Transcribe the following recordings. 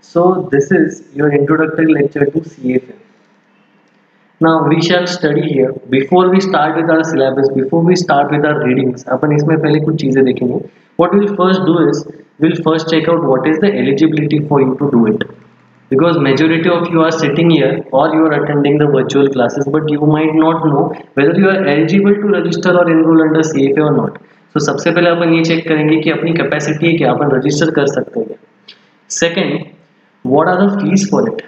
So this is your introductory lecture to CFA. Now we shall study here. Before we start with our syllabus, before we start with our readings, अपन इसमें पहले कुछ चीजें देखेंगे. What we'll first do is we'll first check out what is the eligibility for you to do it. Because majority of you are sitting here or you are attending the virtual classes, but you might not know whether you are eligible to register or enroll under CFA or not. So सबसे पहले अपन ये check करेंगे कि अपनी capacity है क्या, अपन register कर सकते हैं क्या. Second, what are the fees for it?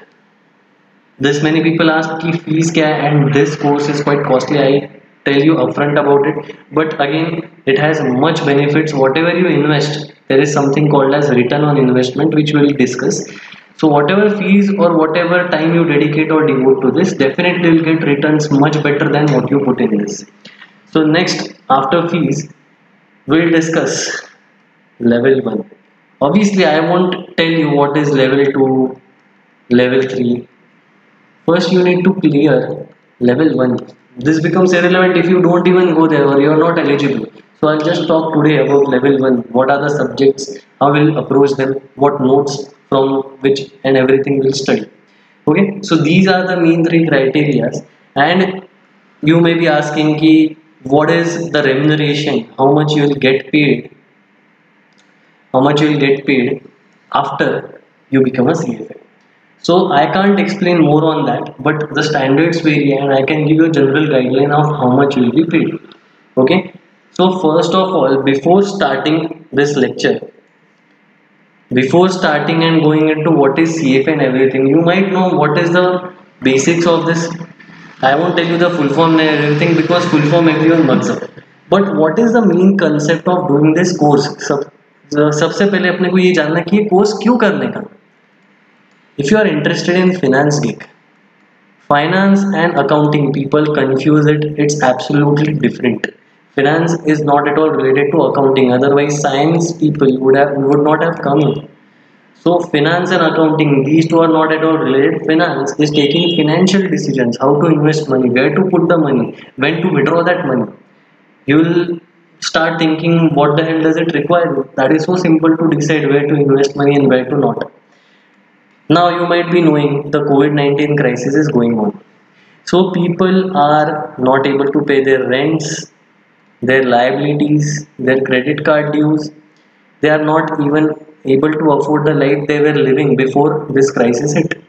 This many people ask कि fees क्या है, and this course is quite costly. I tell you upfront about it. But again, it has much benefits. Whatever you invest, there is something called as return on investment, which we will discuss. So whatever fees or whatever time you dedicate or devote to this, definitely will get returns much better than what you put in this. So next, after fees, we'll discuss level 1. Obviously, I won't tell you what is level 2, level 3. First, you need to clear level 1. This becomes irrelevant if you don't even go there or you are not eligible. So I'll just talk today about level 1. What are the subjects? How will approach them? What notes from which and everything will study. Okay. So these are the main 3 criteria. And you may be asking ki, what is the remuneration? How much you will get paid? How much you will get paid after you become a CFA? So I can't explain more on that, but the standards vary and I can give you a general guideline of how much you will be paid. Okay. So first of all, before starting this lecture, before starting and going into what is CFA and everything, you might know what is the basics of this. I won't tell you the full form and everything because full form everyone must know. But what is the main concept of doing this course? सबसे पहले अपने को ये जानना कि ये course क्यों करने का. If you are interested in finance gig, finance and accounting, people confuse it. It's absolutely different. Finance is not at all related to accounting. Otherwise, science people would not have come here. So finance and accounting, these two are not at all related. Finance is taking financial decisions, how to invest money, where to put the money, when to withdraw that money. You will start thinking, what the hell does it require? That is so simple to decide where to invest money and where to not. Now you might be knowing the COVID-19 crisis is going on. So people are not able to pay their rents, their liabilities, their credit card dues. They are not even able to afford the life they were living before this crisis hit.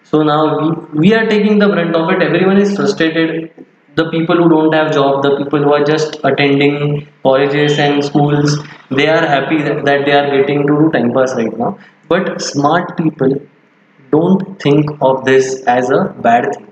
So now we are taking the brunt of it. Everyone is frustrated. The people who don't have job, the people who are just attending colleges and schools, they are happy that they are getting to do time pass right now. But smart people don't think of this as a bad thing.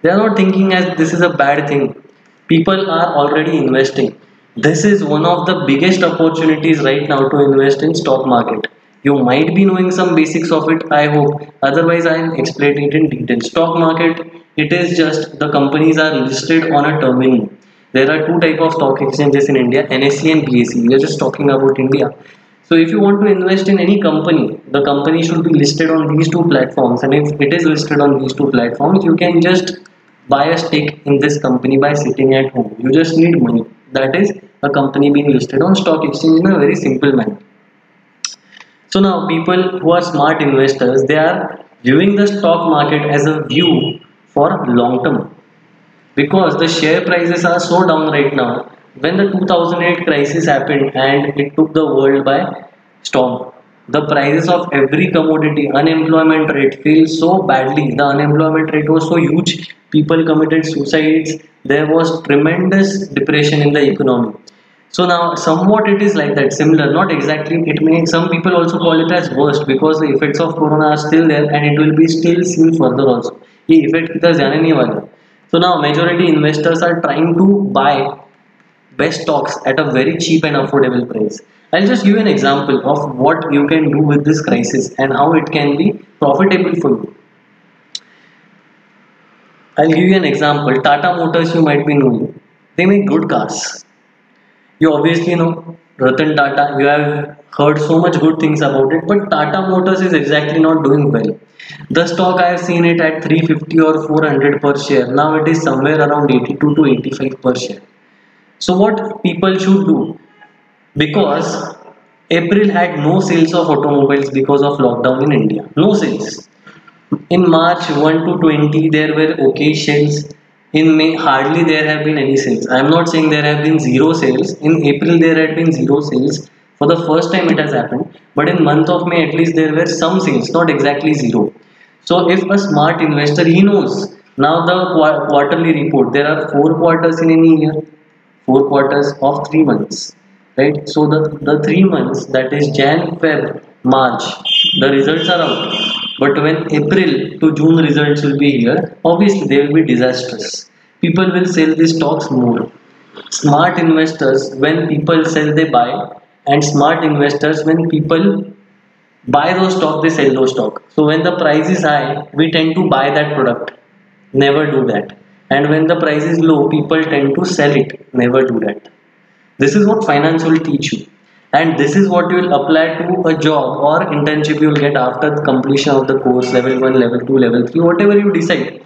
They are not thinking as this is a bad thing. People are already investing. This is one of the biggest opportunities right now to invest in stock market. You might be knowing some basics of it, I hope. Otherwise, I will explain it in detail. Stock market, it is just the companies are listed on a terminal. There are 2 type of stock exchanges in India, NSE and BSE. We are just talking about India. So if you want to invest in any company, the company should be listed on these 2 platforms. And if it is listed on these 2 platforms, you can just buy a stake in this company by sitting at home. You just need money. That is a company being listed on stock exchange in a very simple manner. So now people who are smart investors, they are viewing the stock market as a view for long term. Because the share prices are so down right now. When the 2008 crisis happened and it took the world by storm, the prices of every commodity, unemployment rate fell so badly. The unemployment rate was so huge. People committed suicides. There was tremendous depression in the economy. So now somewhat it is like that, similar, not exactly. It may, some people also call it as worst because the effects of corona are still there and it will be still seen further also. ये effect इधर जाने नहीं वाला. So now majority investors are trying to buy best stocks at a very cheap and affordable price. I'll just give you an example of what you can do with this crisis and how it can be profitable for you. I'll give you an example. Tata Motors, you might be knowing. They make good cars. You obviously know Ratan Tata. You have heard so much good things about it, but Tata Motors is exactly not doing well. The stock, I have seen it at 350 or 400 per share. Now it is somewhere around 82 to 85 per share. So what people should do, because April had no sales of automobiles because of lockdown in India. No sales. In March 1 to 20 there were okay sales. In May hardly there have been any sales. I am not saying there have been zero sales. In April there had been zero sales. For the first time it has happened. But in month of May at least there were some sales, not exactly zero. So if a smart investor, he knows now the quarterly report. There are 4 quarters in any year, 4 quarters of 3 months, right? So the 3 months, that is Jan, Feb, March, the results are out. But when April to June results will be here, obviously they will be disastrous. People will sell these stocks more. Smart investors, when people sell they buy, and smart investors, when people buy those stock they sell those stock. So when the price is high we tend to buy that product, never do that. And when the price is low people tend to sell it, never do that. This is what finance will teach you, and this is what you will apply to a job or internship you will get after the completion of the course, level 1, level 2, level 3, whatever you decide.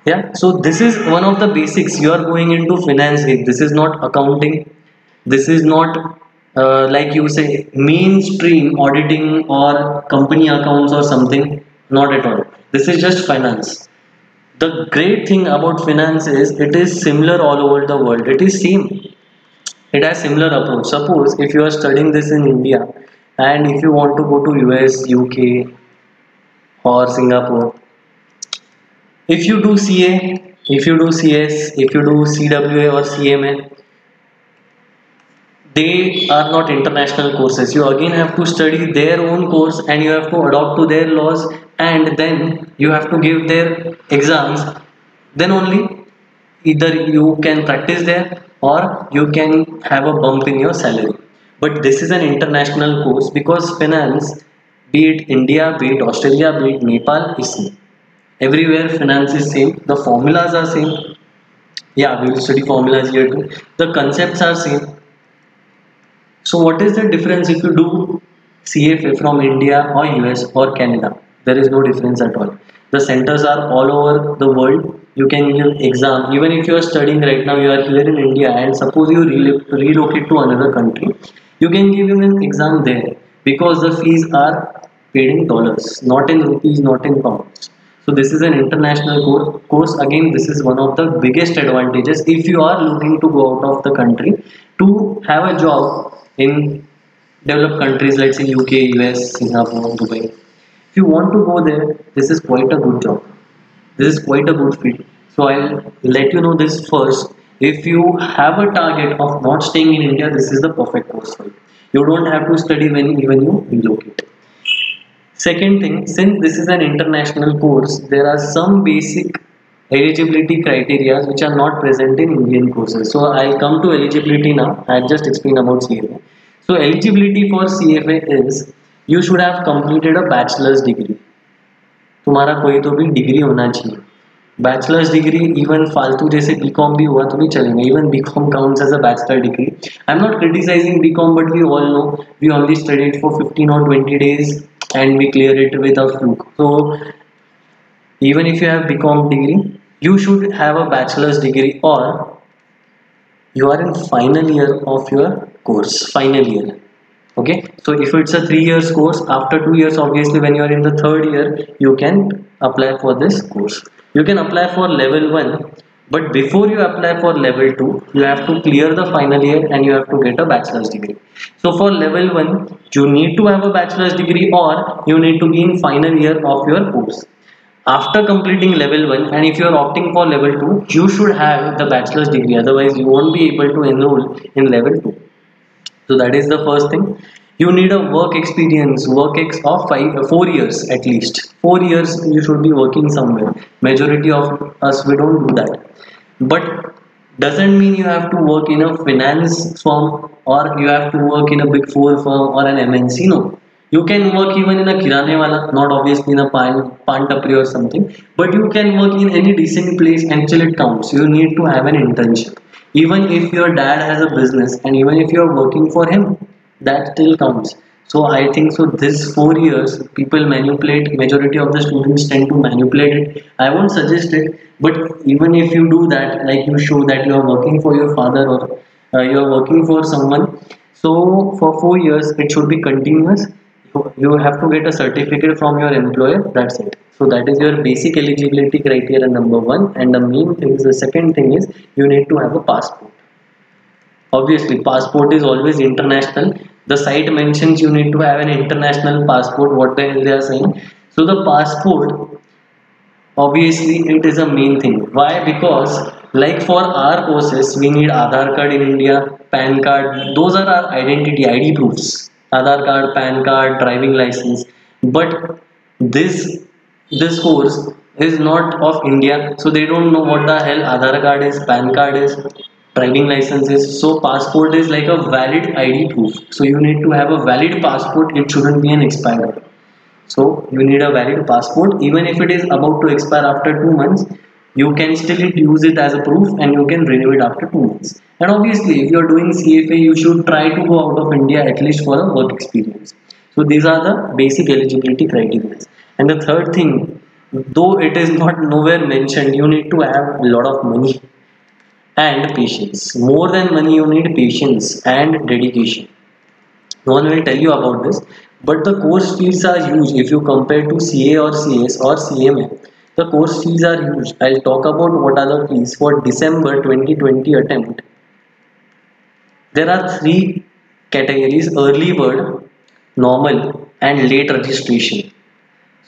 Yeah, so this is one of the basics. You are going into finance with, this is not accounting, this is not like you say mainstream auditing or company accounts or something, not at all. This is just finance. The great thing about finance is it is similar all over the world. It is same, it has similar approach. Suppose if you are studying this in India and if you want to go to US, UK or Singapore, if you do CA, if you do CS, if you do CWA or CMA, they are not international courses. You again have to study their own course and you have to adopt to their laws, and then you have to give their exams. Then only either you can practice there or you can have a bump in your salary. But this is an international course because finance, be it India, be it Australia, be it Nepal, is same. Everywhere finance is same. The formulas are same. Yeah, we will study formulas here too. The concepts are same. So what is the difference if you do CFA from India or US or Canada? There is no difference at all. The centers are all over the world. You can give exam. Even if you are studying right now, you are here in India and suppose you relocate to another country, you can give an exam there because the fees are paid in dollars, not in rupees, not in pounds. So this is an international course. Again, this is one of the biggest advantages if you are looking to go out of the country to have a job in developed countries, let's say UK, US, Singapore, Dubai. If you want to go there, this is quite a good job. This is quite a good field. So I'll let you know this first. If you have a target of not staying in India, this is the perfect course for you. You don't have to study when even you relocate. Second thing, since this is an international course, there are some basic eligibility criteria which are not present in Indian courses. So I'll come to eligibility now. I'll just explain about CFA. So eligibility for CFA is you should have completed a bachelor's degree. तुम्हारा कोई तो भी degree होना चाहिए. Bachelors degree even फालतू जैसे BCom भी हुआ तो भी चलेंगे. Even BCom counts as a bachelor degree. I am not criticising BCom but we all know we only studied for 15 or 20 days and we clear it with a fluke. So even if you have BCom degree, you should have a bachelor's degree or you are in final year of your course, final year. Okay, so if it's a 3 years course, after 2 years obviously when you are in the third year you can apply for this course. You can apply for level 1, but before you apply for level 2 you have to clear the final year and you have to get a bachelor's degree. So for level 1 you need to have a bachelor's degree or you need to be in final year of your course. After completing level 1 and if you are opting for level 2 you should have the bachelor's degree, otherwise you won't be able to enroll in level 2. So that is the first thing. You need a work experience, of 4 years at least. 4 years you should be working somewhere. Majority of us we don't do that. But doesn't mean you have to work in a finance firm or you have to work in a big four firm or an MNC. No. You can work even in a kirane wala, not obviously in a pan tapri or something, but you can work in any decent place and still it counts. You need to have an internship. Even if your dad has a business and even if you are working for him, that still counts. So I think so this 4 years people manipulate, majority of the students tend to manipulate it. I won't suggest it, but even if you do that, like you show that you are working for your father or you are working for someone, So for 4 years it should be continuous. You have to get a certificate from your employer, that's it. So that is your basic eligibility criteria number one. And the main thing is, the second thing is, you need to have a passport. Obviously passport is always international. The site mentions you need to have an international passport. What the hell they are saying? So the passport, obviously it is a main thing. Why? Because like for our courses we need Aadhaar card in India, PAN card. Those are our identity ID proofs: Aadhaar card, PAN card, driving license. But this this course is not of India, so they don't know what the hell Aadhaar card is, PAN card is, driving license is. So passport is like a valid ID proof, so you need to have a valid passport. It shouldn't be an expired one. So you need a valid passport. Even if it is about to expire after 2 months, you can still use it as a proof and you can renew it after 2 months. And obviously, if you are doing CFA, you should try to go out of India at least for a work experience. So these are the basic eligibility criteria. And the third thing, though it is not nowhere mentioned, you need to have a lot of money and patience. More than money, you need patience and dedication. No one will tell you about this, but the course fees are huge if you compare to CA or CS or CMA. The course fees are huge. I'll talk about what are the fees for December 2020 attempt. There are three categories: early bird, normal, and late registration.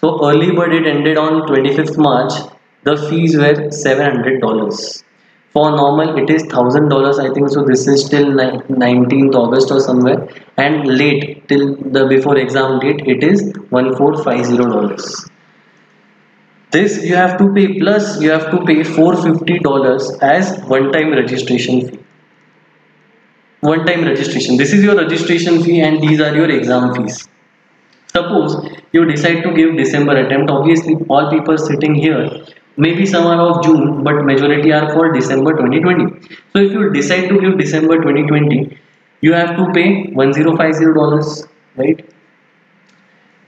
So early bird, it ended on 25th March. The fees were $700. For normal it is $1,000, I think. So this is till 19th August or somewhere. And late, till the before exam date, it is $1,450. This you have to pay, plus you have to pay $450 as one time registration fee. One time registration. This is your registration fee and these are your exam fees. Suppose you decide to give December attempt. Obviously all people sitting here, maybe some are of June, but majority are for December 2020. So if you decide to give December 2020, you have to pay $1050, right?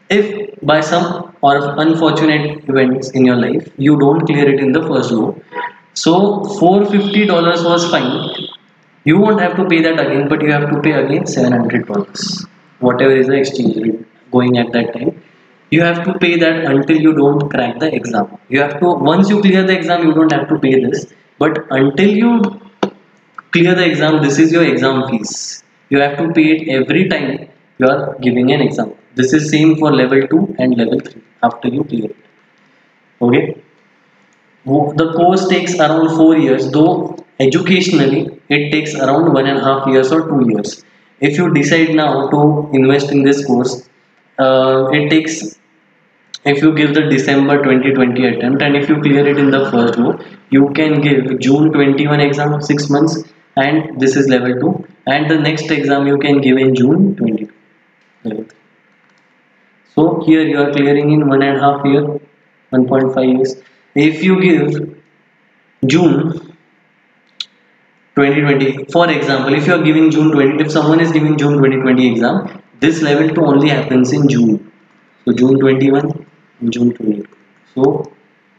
If by some or unfortunate events in your life you don't clear it in the first go, so $450 was fine. You won't have to pay that again, but you have to pay again $700, whatever is the exchange rate going at that time. You have to pay that until you don't crack the exam. You have to, once you clear the exam, you don't have to pay this, but until you clear the exam, this is your exam fees. You have to pay it every time you are giving an exam. This is same for level 2 and level 3 after you clear it. Okay. The course takes around 4 years, though educationally it takes around 1.5 years or 2 years. If you decide now to invest in this course, it takes, if you give the December 2020 attempt and if you clear it in the first go, you can give June 21 exam, 6 months, and this is level 2, and the next exam you can give in June 22 level 3. So here you are clearing in 1.5 year, 1.5 years. If you give June 2020, for example, if you are giving June 20, if someone is giving June 2020 exam, this level 2 only happens in June. So June 21, June 22. So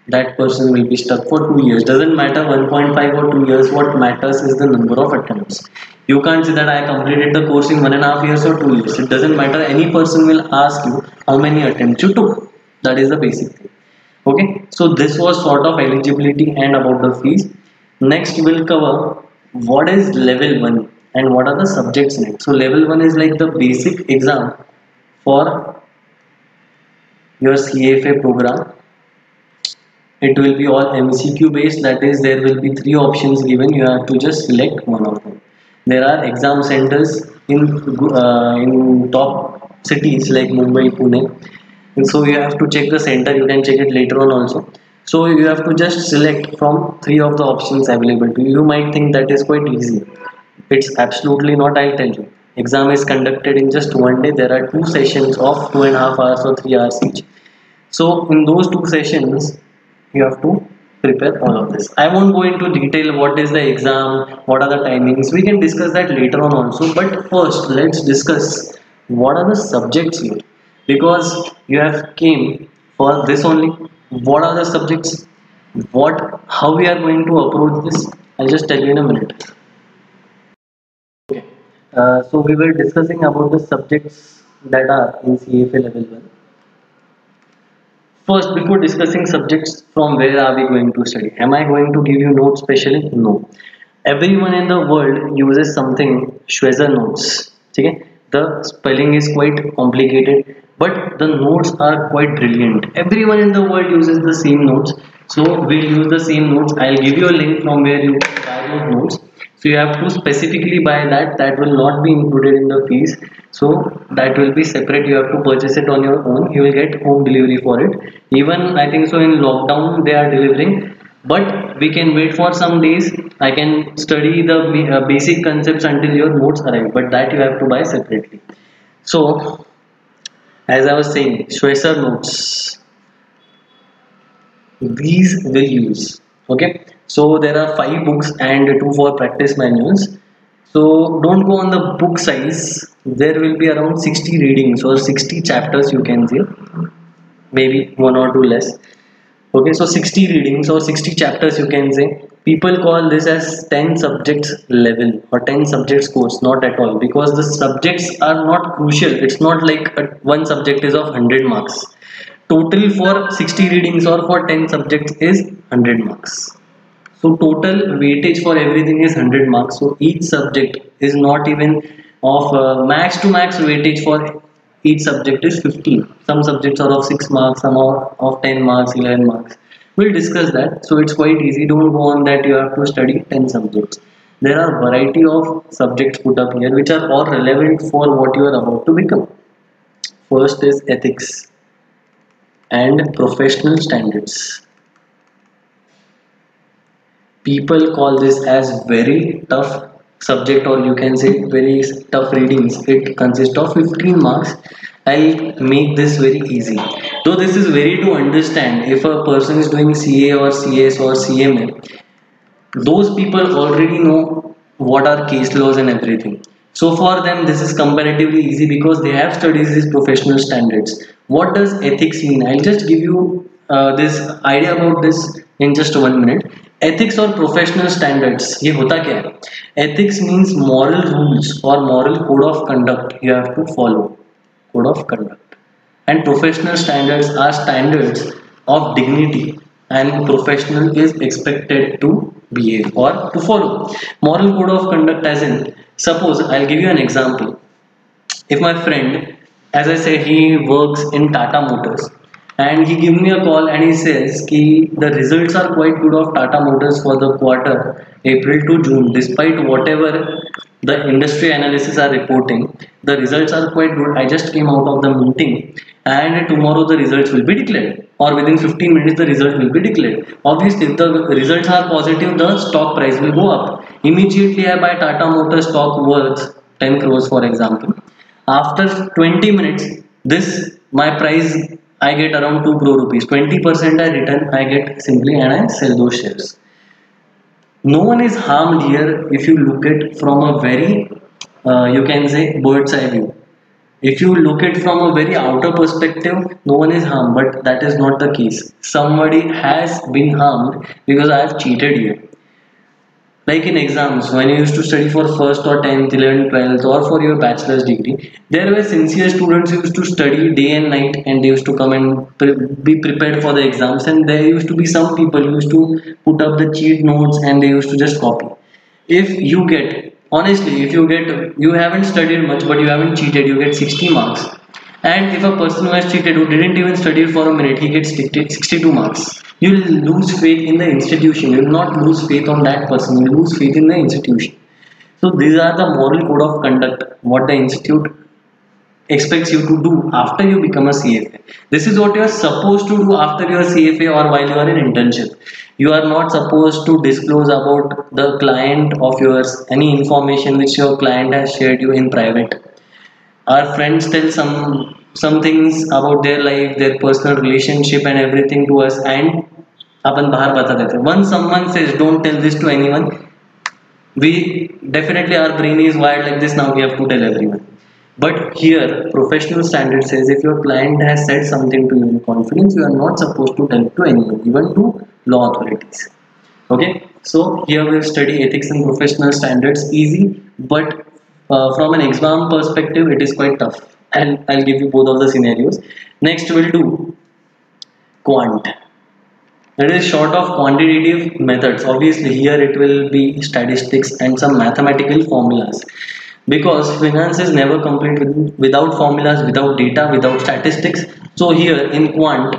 that person will be stuck for 2 years. Doesn't matter 1.5 or 2 years. What matters is the number of attempts. You can't say that I completed the course in 1.5 years or 2 years. It doesn't matter. Any person will ask you how many attempts you took. That is the basic thing. Okay. So this was sort of eligibility and about the fees. Next we'll cover what is level 1 and what are the subjects in it. So level 1 is like the basic exam for your CFA program. It will be all MCQ based, that is there will be 3 options given. You have to just select one of them. There are exam centers in top cities like Mumbai, Pune, and so you have to check the center. You can check it later on also. So you have to just select from 3 of the options available to you. You might think that is quite easy. It's absolutely not, I'll tell you. Exam is conducted in just one day. There are 2 sessions of 2.5 hours or 3 hours each. So in those 2 sessions, you have to prepare all of this. I won't go into detail what is the exam, what are the timings. We can discuss that later on also. But first, let's discuss what are the subjects here. Because you have came for this only. What are the subjects? How we are going to approach this? I'll just tell you in a minute. So we were discussing about the subjects that are in CFA level 1. First, before discussing subjects, from where are we going to study? Am I going to give you notes specially? No. Everyone in the world uses something Schwezer notes. Okay? The spelling is quite complicated, but the notes are quite brilliant. Everyone in the world uses the same notes, so we'll use the same notes. I'll give you a link from where you can buy those notes. So you have to specifically buy that. That will not be included in the fees. So that will be separate. You have to purchase it on your own. You will get home delivery for it. Even I think so in lockdown they are delivering, but we can wait for some days. I can study the basic concepts until your notes arrive, but that you have to buy separately. So as I was saying, Schweitzer notes, these will use. Okay, so there are 5 books and 2 for practice manuals. So don't go on the book size. There will be around 60 readings or 60 chapters, you can say, maybe 1 or 2 less. Okay, so 60 readings or 60 chapters, you can say. People call this as 10 subjects level or 10 subjects course. Not at all, because the subjects are not crucial. It's not like one subject is of 100 marks. Total for 60 readings or for 10 subjects is 100 marks. So total weightage for everything is 100 marks. So each subject is not even of max to max weightage for each subject is 15. Some subjects are of 6 marks, some are of 10 marks, 11 marks. We'll discuss that. So it's quite easy. Don't go on that you have to study 10 subjects. There are variety of subjects put up here which are all relevant for what you are about to become. First is ethics and professional standards. People call this as very tough subject, or you can say very tough readings. It consists of 15 marks. I'll make this very easy. Though this is very to understand, if a person is doing CA or CS or CMA, those people already know what are case laws and everything. So for them this is comparatively easy because they have studied these professional standards. What does ethics mean? I'll just give you this idea about this in just 1 minute. Ethics or professional standards, ये होता क्या है? Ethics means moral rules or moral code of conduct you have to follow. Code of conduct. And professional standards are standards of dignity and professional is expected to behave or to follow. Moral code of conduct as in, suppose I'll give you an example. If my friend, as I said, he works in Tata Motors and he give me a call and he says ki the results are quite good of Tata Motors for the quarter April to June, despite whatever the industry analysis are reporting, the results are quite good. I just came out of the meeting and tomorrow the results will be declared, or within 15 minutes the result will be declared. Obviously if the results are positive, the stock price will go up. Immediately I buy Tata Motors stock worth 10 crores for example. After 20 minutes, this my price I get around 2 crore rupees. 20% I return I get simply and I sell those shares. No one is harmed here if you look at from a very you can say bird's eye view. If you look at from a very outer perspective, no one is harmed, but that is not the case. Somebody has been harmed because I have cheated you. Like in exams, when you used to study for first or 10th, 11th, 12th, or for your bachelor's degree, there were sincere students who used to study day and night and they used to come and be prepared for the exams. And there used to be some people who used to put up the cheat notes and they used to just copy. If you get, honestly, if you get, you haven't studied much, but you haven't cheated, you get 60 marks. And if a person who has cheated, who didn't even study for a minute, he gets 62 marks. You'll lose faith in the institution. You'll not lose faith on that person. You'll lose faith in the institution. So these are the moral code of conduct, what the institute expects you to do after you become a CFA. This is what you are supposed to do after your CFA or while you are in internship. You are not supposed to disclose about the client of yours, any information which your client has shared you in private. Our friends tell some things about their life, their personal relationship and everything to us, and अपन बाहर बता देते हैं. Once someone says don't tell this to anyone, we definitely, our brain is wired like this, now we have to tell everyone. But here professional standard says if your client has said something to you in confidence, you are not supposed to tell it to anyone, even to law authorities. Okay, so here we'll study ethics and professional standards. Easy, but From an exam perspective, it is quite tough. I'll give you both of the scenarios. Next, we'll do quant. It is short of quantitative methods. Obviously, here it will be statistics and some mathematical formulas. Because finance is never complete without formulas, without data, without statistics. So here in quant,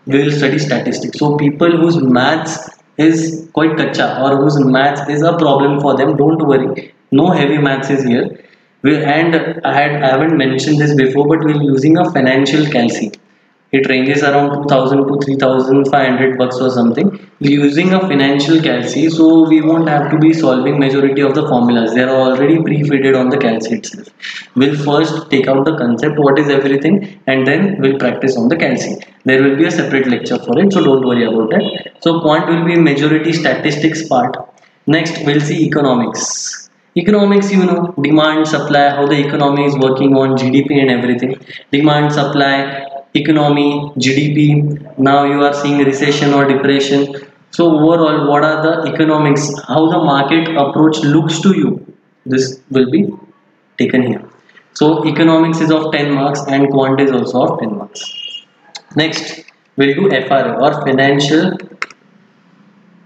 we will study statistics. So people whose maths is quite kacha or whose maths is a problem for them, don't worry. No heavy maths is here. And I haven't mentioned this before, but we're using a financial calci. It ranges around 2000 to 3500 bucks or something. We're using a financial calci, so we won't have to be solving majority of the formulas. They are already pre-fitted on the calci itself. We'll first take out the concept, what is everything, and then we'll practice on the calci. There will be a separate lecture for it, so don't worry about that. So quant will be majority statistics part. Next we'll see economics. Economics, you know, demand, supply, how the economy is working on GDP and everything. Demand, supply, economy, GDP. Now you are seeing recession or depression. So overall, what are the economics? How the market approach looks to you? This will be taken here. So economics is of 10 marks and quant is also of 10 marks. Next, we'll do FRA or financial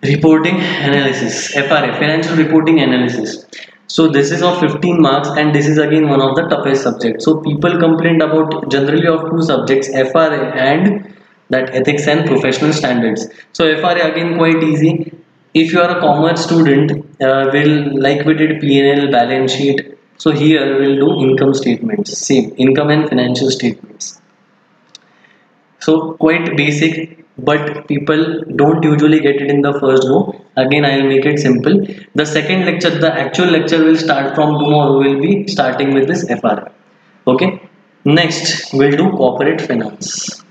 reporting analysis. FRA, financial reporting analysis. So this is of 15 marks and this is again one of the toughest subjects. So people complained about generally of two subjects, FRA and that ethics and professional standards. So FRA again quite easy. If you are a commerce student, will like we did P&L, balance sheet. So here we'll do income statements, same income and financial statements. So quite basic, but people don't usually get it in the first go. Again, I'll make it simple. The second lecture, the actual lecture will start from tomorrow. We'll be starting with this FR. Okay. Next, we'll do corporate finance.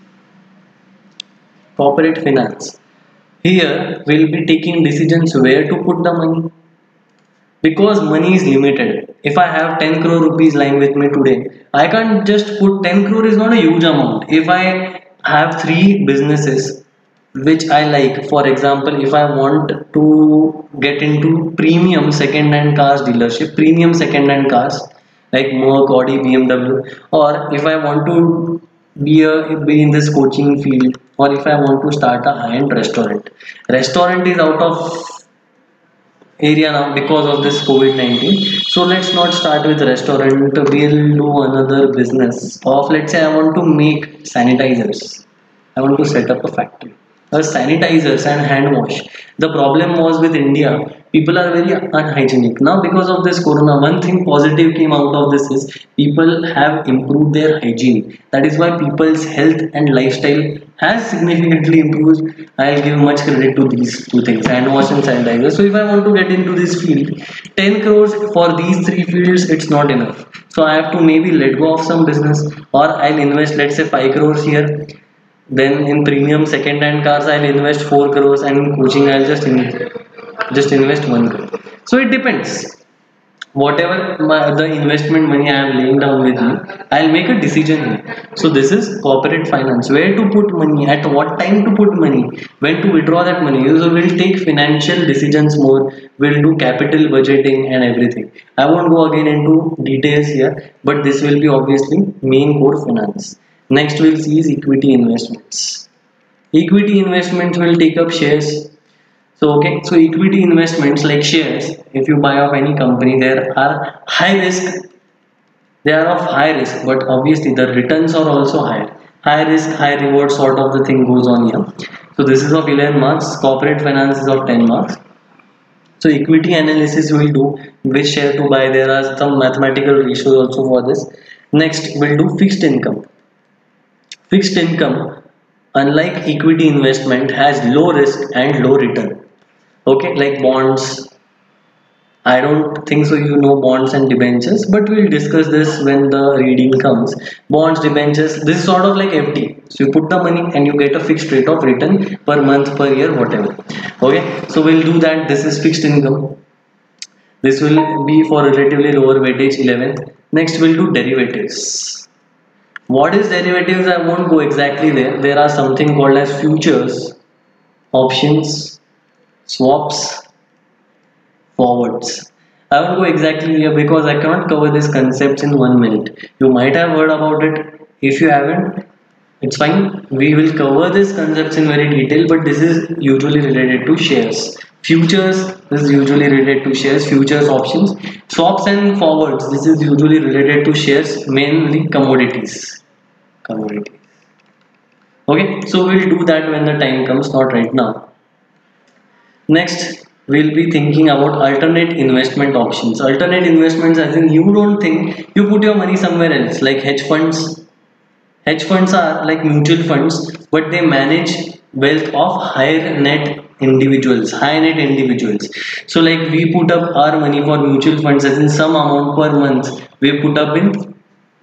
Corporate finance. Here, we'll be taking decisions where to put the money. Because money is limited. If I have 10 crore rupees lying with me today, I can't just put 10 crore is not a huge amount. If I have three businesses which I like, for example, if I want to get into premium second-hand cars dealership, premium second-hand cars like Merc, Audi, BMW, or if I want to be in this coaching field, or if I want to start a high-end restaurant. Restaurant is out of area now because of this COVID-19. So let's not start with restaurant. We'll do another business of, let's say I want to make sanitizers. I want to set up a factory. Sanitizers and hand wash. The problem was with India, people are very unhygienic. Now because of this corona, one thing positive came out of this is people have improved their hygiene. That is why people's health and lifestyle has significantly improved. I'll give much credit to these two things, hand wash and sanitizer. So if I want to get into this field, 10 crores for these three fields, it's not enough. So I have to maybe let go of some business, or I'll invest, let's say 5 crores here. Then in premium second-hand cars, I'll invest 4 crores, and in coaching, I'll just invest 1 crore. So it depends. Whatever the investment money I am laying down with me, I'll make a decision here. So this is corporate finance. Where to put money, at what time to put money, when to withdraw that money. So we'll take financial decisions more. We'll do capital budgeting and everything. I won't go again into details here, but this will be obviously main core finance. Next we'll see is equity investments. Equity investments will take up shares. So okay, so equity investments like shares, if you buy of any company, there are high risk, they are of high risk, but obviously the returns are also higher. High risk, high reward sort of the thing goes on here. So this is of 11 marks, corporate finance is of 10 marks. So equity analysis will do which share to buy. There are some mathematical ratios also for this. Next we'll do fixed income. Fixed income, unlike equity investment, has low risk and low return. Okay, like bonds. I don't think so you know bonds and debentures, but we'll discuss this when the reading comes. Bonds, debentures, this is sort of like FD. So you put the money and you get a fixed rate of return per month, per year, whatever. Okay, so we'll do that. This is fixed income. This will be for relatively lower weightage, 11th. Next we'll do derivatives. What is derivatives? I won't go exactly there. There are something called as futures, options, swaps, forwards. I won't go exactly here because I cannot cover these concepts in 1 minute. You might have heard about it. If you haven't, it's fine. We will cover these concepts in very detail, but this is usually related to shares. Futures, this is usually related to shares, futures, options. Swaps and forwards, this is usually related to shares, mainly commodities. Commodities. Okay, so we'll do that when the time comes, not right now. Next, we'll be thinking about alternate investment options. Alternate investments, as in you don't think you put your money somewhere else, like hedge funds. Hedge funds are like mutual funds, but they manage wealth of higher net individuals, high net individuals. So, like we put up our money for mutual funds, as in some amount per month, we put up in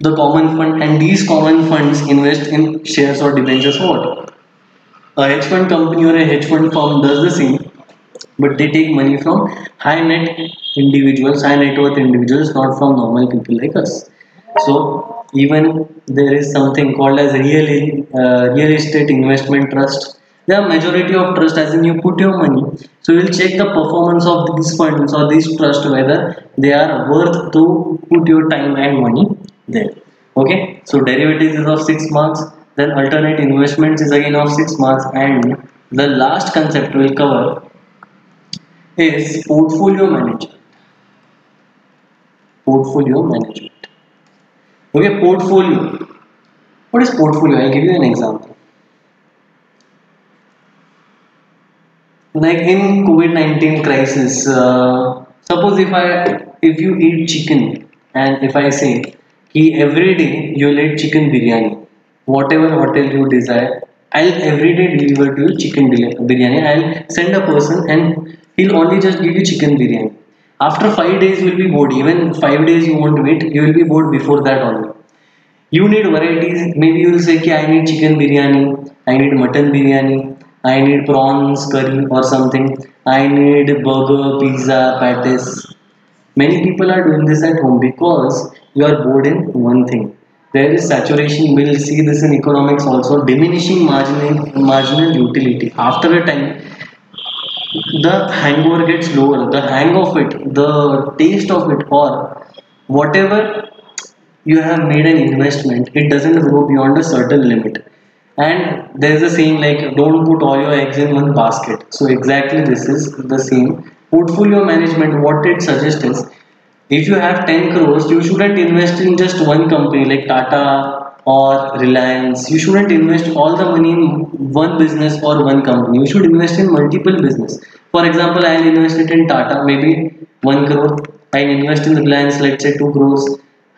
the common fund, and these common funds invest in shares or debentures. What a hedge fund company or a hedge fund firm does the same, but they take money from high net individuals, high net worth individuals, not from normal people like us. So even there is something called as real estate investment trust. There are majority of trust, as in you put your money, so you'll check the performance of these funds or these trust whether they are worth to put your time and money there. Okay, so derivatives is of 6 marks, then alternate investments is again of 6 marks, and the last concept we'll cover is portfolio management. Portfolio management. Okay, portfolio. What is portfolio? I'll give you an example. Like in COVID-19 crisis, suppose if you eat chicken, and if I say every day you'll eat chicken biryani, whatever hotel you desire, I'll every day deliver to you chicken biryani. I'll send a person and he'll only just give you chicken biryani. After 5 days you'll be bored. Even 5 days you won't wait, you will be bored before that only. You need varieties. Maybe you will say, "Ki, I need chicken biryani, I need mutton biryani, I need prawns curry or something, I need burger, pizza, patties." Many people are doing this at home because you are bored in one thing. There is saturation. We'll see this in economics also. Diminishing marginal utility. After a time, the hangover gets lower. The hang of it, the taste of it, or whatever you have made an investment, it doesn't grow beyond a certain limit. And there's a saying like, don't put all your eggs in one basket. So exactly this is the same. Portfolio management, what it suggests is, if you have 10 crores, you shouldn't invest in just one company like Tata or Reliance. You shouldn't invest all the money in one business or one company. You should invest in multiple business. For example, I'll invest it in Tata, maybe 1 crore. I'll invest in Reliance, let's say 2 crores.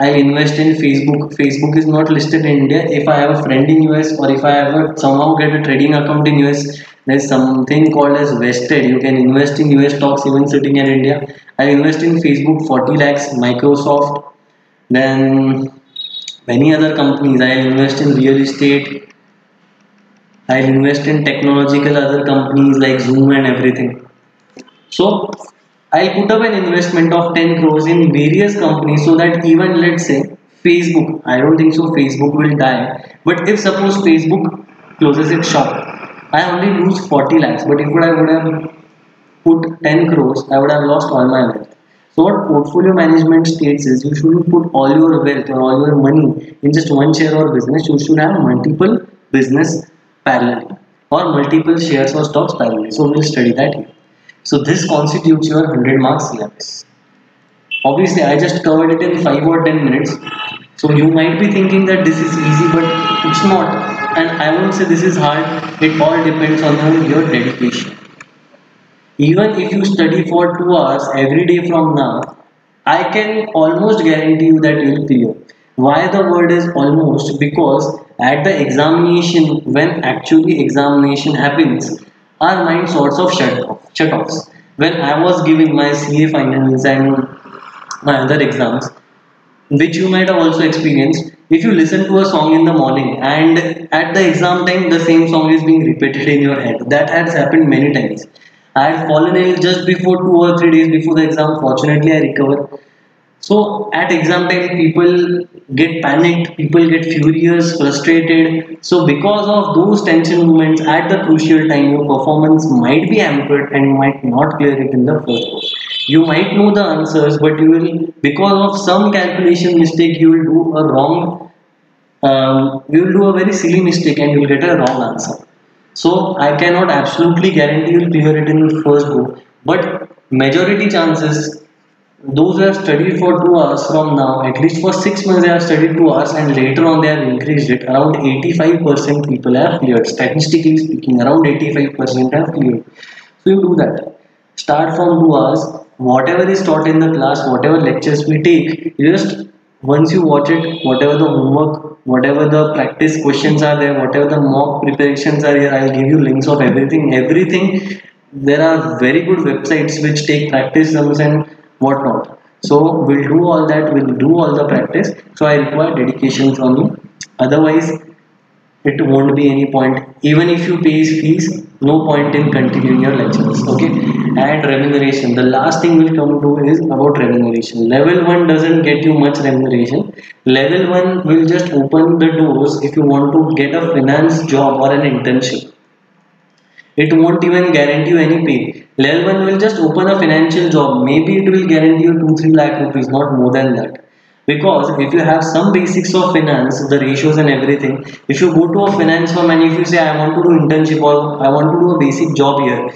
I'll invest in Facebook. Facebook is not listed in India. If I have a friend in US, or if I ever somehow get a trading account in US, there's something called as vested. You can invest in US stocks even sitting in India. I invest in Facebook 40 lakhs, Microsoft, then many other companies. I invest in real estate. I invest in technological other companies like Zoom and everything. So I'll put up an investment of 10 crores in various companies, so that even let's say Facebook, I don't think so Facebook will die, but if suppose Facebook closes its shop, I only lose 40 lakhs, but if I would have put 10 crores, I would have lost all my wealth. So what portfolio management states is, you shouldn't put all your wealth or all your money in just one share or business. You should have multiple business parallelly, or multiple shares or stocks parallelly. So we'll study that here. So this constitutes your 100 marks syllabus. Obviously, I just covered it in 5 or 10 minutes. So you might be thinking that this is easy, but it's not. And I won't say this is hard. It all depends on your dedication. Even if you study for 2 hours every day from now, I can almost guarantee you that you will clear. Why the word is almost? Because at the examination, when actually examination happens, our mind sorts of shut offs. When I was giving my CA finals and my other exams, which you might have also experienced, if you listen to a song in the morning and at the exam time the same song is being repeated in your head. That has happened many times. I had fallen ill just before 2 or 3 days before the exam. Fortunately, I recovered. So at exam time, people get panicked, people get furious, frustrated. So because of those tension moments at the crucial time, your performance might be hampered and you might not clear it in the first go. You might know the answers, but you will, because of some calculation mistake, you will do a wrong, you will do a very silly mistake and you will get a wrong answer. So I cannot absolutely guarantee you'll clear it in the first go, but majority chances, those who have studied for 2 hours from now, at least for 6 months they have studied 2 hours and later on they have increased it. Around 85% people have cleared. Statistically speaking, around 85% have cleared. So you do that. Start from 2 hours. Whatever is taught in the class, whatever lectures we take, you just once you watch it, whatever the homework, whatever the practice questions are there, whatever the mock preparations are here, I'll give you links of everything. Everything. There are very good websites which take practice sums and whatnot. So we'll do all that. We'll do all the practice. So I require dedication from you. Otherwise, it won't be any point. Even if you pay fees, no point in continuing your lectures. Okay. And remuneration, the last thing we'll come to is about remuneration. Level 1 doesn't get you much remuneration. Level 1 will just open the doors if you want to get a finance job or an internship. It won't even guarantee you any pay. Level 1 will just open a financial job. Maybe it will guarantee you 2 3 lakh rupees, not more than that. Because if you have some basics of finance, the ratios and everything, if you go to a finance firm and if you say I want to do internship or I want to do a basic job here,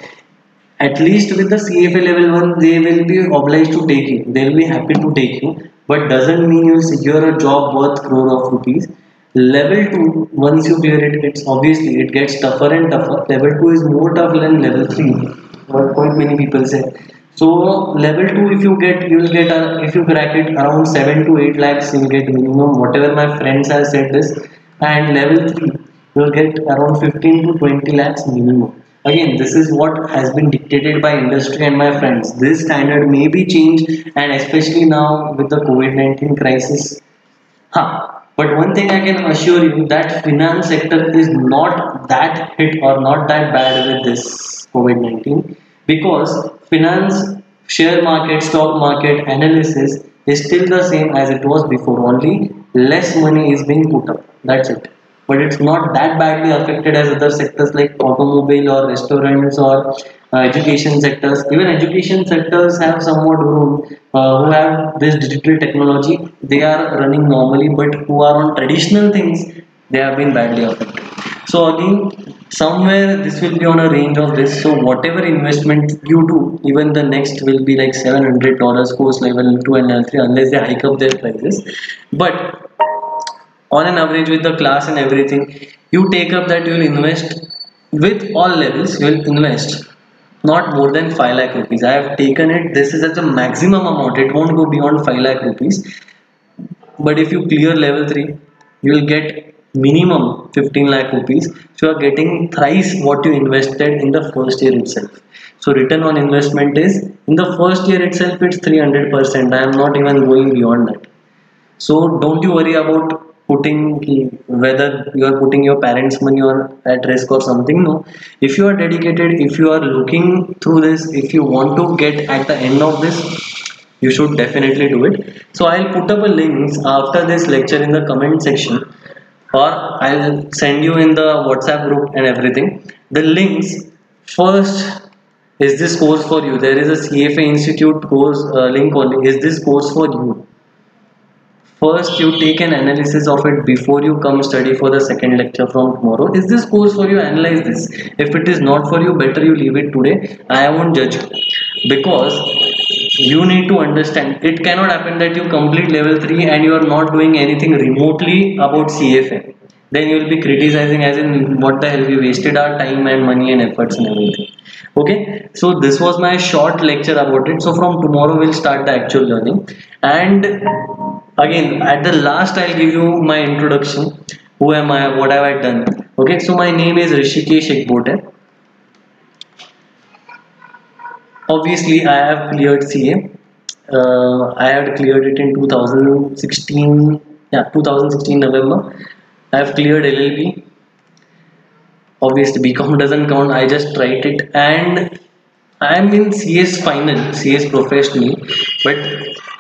at least with the CFA level 1 they will be obliged to take you, they will be happy to take you, but doesn't mean you'll secure a job worth crore of rupees. Level 2, once you clear it, it's obviously it gets tougher and tougher. Level 2 is more tough than level 3, what quite many people say. So level 2, if you get, you will get if you crack it around 7 to 8 lakhs you'll get minimum, whatever my friends have said this. And level 3 you will get around 15 to 20 lakhs minimum. Again, this is what has been dictated by industry and my friends. This standard may be changed, and especially now with the COVID-19 crisis. Huh. But one thing I can assure you that finance sector is not that hit or not that bad with this COVID-19, because finance, share market, stock market analysis is still the same as it was before. Only less money is being put up. That's it. But it's not that badly affected as other sectors like automobile or restaurants or education sectors. Even education sectors have somewhat room, who have this digital technology. They are running normally, but who are on traditional things, they have been badly affected. So again, somewhere this will be on a range of this. So whatever investment you do, even the next will be like $700 course level 2 and level 3 unless they hike up their prices. But on an average with the class and everything, you take up that you will invest with all levels, you will invest not more than 5 lakh rupees. I have taken it, this is at the maximum amount, it won't go beyond 5 lakh rupees. But if you clear level 3, you will get minimum 15 lakh rupees. So you are getting thrice what you invested in the first year itself. So return on investment is, in the first year itself it's 300%. I am not even going beyond that. So don't you worry about putting, whether you are putting your parents' money or at risk or something. No, if you are dedicated, if you are looking through this, if you want to get at the end of this, you should definitely do it. So I'll put up a links after this lecture in the comment section, or I'll send you in the WhatsApp group and everything. The links first. Is this course for you? There is a CFA Institute course link only. Is this course for you? First, you take an analysis of it before you come study for the second lecture from tomorrow. Is this course for you? Analyze this. If it is not for you, better you leave it today. I won't judge you, because you need to understand. It cannot happen that you complete level 3 and you are not doing anything remotely about CFA. Then you will be criticizing as in what the hell, we wasted our time and money and efforts and everything. Okay, so this was my short lecture about it. So from tomorrow we'll start the actual learning. And again, at the last I'll give you my introduction. Who am I? What have I done? Okay, so my name is Rishikesh Ekbote. Obviously, I have cleared CA. I had cleared it in 2016. Yeah, 2016 November. I have cleared LLB. Obviously, BCom doesn't count. I just write it, and I'm in CS final, CS professional, but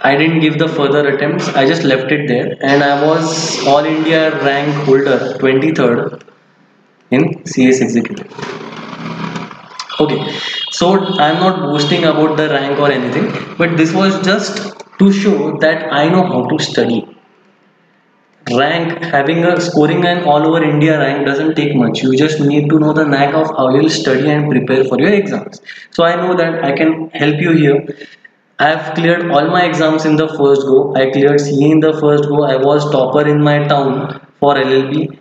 I didn't give the further attempts. I just left it there, and I was All India rank holder, 23rd in CS executive. Okay, so I'm not boasting about the rank or anything, but this was just to show that I know how to study. Rank, having a scoring an all over India rank doesn't take much. You just need to know the knack of how you'll study and prepare for your exams. So I know that I can help you here. I have cleared all my exams in the first go. I cleared CA in the first go. I was topper in my town for LLB.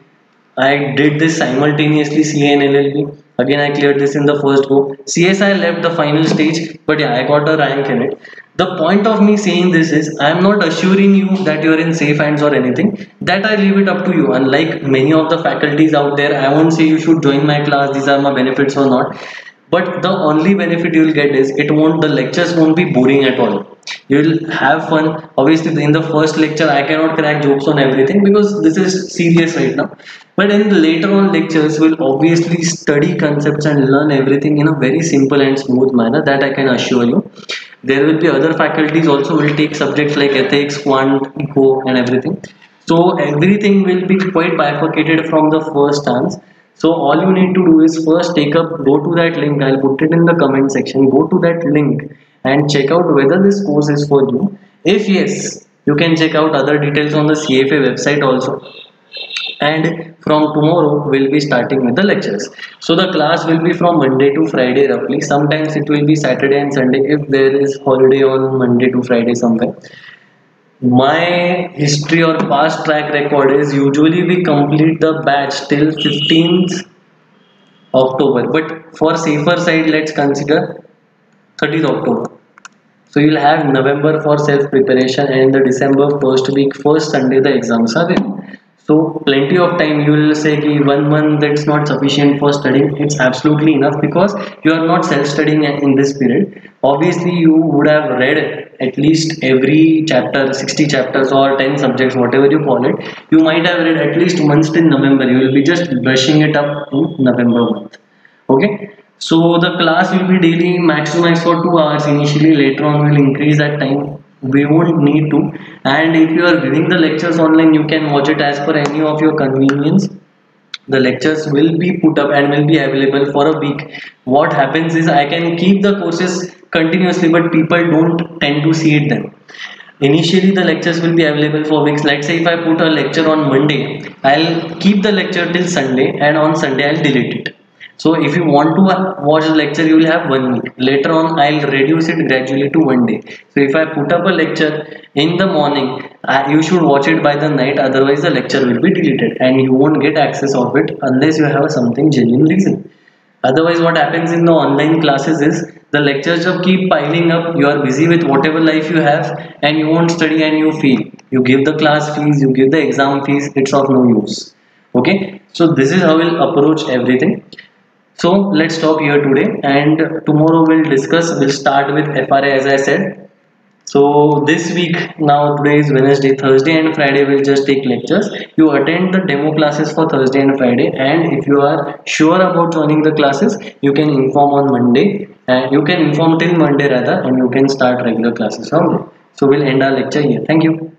I did this simultaneously, CA and LLB. Again, I cleared this in the first go. CSI left the final stage, but yeah, I got a rank in it. The point of me saying this is, I am not assuring you that you are in safe hands or anything. That I leave it up to you. Unlike many of the faculties out there, I won't say you should join my class, these are my benefits or not. But the only benefit you will get is the lectures won't be boring at all. You will have fun. Obviously in the first lecture I cannot crack jokes on everything because this is serious right now, but in the later on lectures we'll obviously study concepts and learn everything in a very simple and smooth manner, that I can assure you. There will be other faculties also will take subjects like ethics, quant, eco and everything. So everything will be quite bifurcated from the first stance. So all you need to do is first go to that link. I'll put it in the comment section. Go to that link and check out whether this course is for you. If yes, you can check out other details on the CFA website also. And from tomorrow we'll be starting with the lectures. So the class will be from Monday to Friday roughly. Sometimes it will be Saturday and Sunday if there is holiday on Monday to Friday somewhere. My history or past track record is usually we complete the batch till 15th October, but for safer side let's consider 30th October. So you'll have November for self preparation and the December first week, first Sunday the exams are there. So plenty of time. You will say ki 1 month that's not sufficient for studying. It's absolutely enough because you are not self studying in this period. Obviously you would have read at least every chapter, 60 chapters or 10 subjects, whatever you call it. You might have read at least once in November. You will be just brushing it up in November month. Okay. So the class will be daily maximized for 2 hours initially. Later on we'll increase that time. We won't need to. And if you are giving the lectures online, you can watch it as per any of your convenience. The lectures will be put up and will be available for a week. What happens is I can keep the courses continuously, but people don't tend to see it then. Initially the lectures will be available for weeks. Let's say if I put a lecture on Monday, I'll keep the lecture till Sunday and on Sunday I'll delete it. So if you want to watch the lecture, you will have 1 week. Later on, I'll reduce it gradually to 1 day. So if I put up a lecture in the morning, you should watch it by the night. Otherwise, the lecture will be deleted and you won't get access of it unless you have something genuine reason. Otherwise, what happens in the online classes is the lectures just keep piling up. You are busy with whatever life you have and you won't study and you feel. You give the class fees, you give the exam fees, it's of no use. Okay, so this is how we'll approach everything. So let's stop here today and tomorrow we'll start with FRA as I said. So this week, now today is Wednesday, Thursday and Friday we'll just take lectures. You attend the demo classes for Thursday and Friday, and if you are sure about joining the classes, you can inform on Monday and you can inform till Monday rather, and you can start regular classes from there. So we'll end our lecture here. Thank you.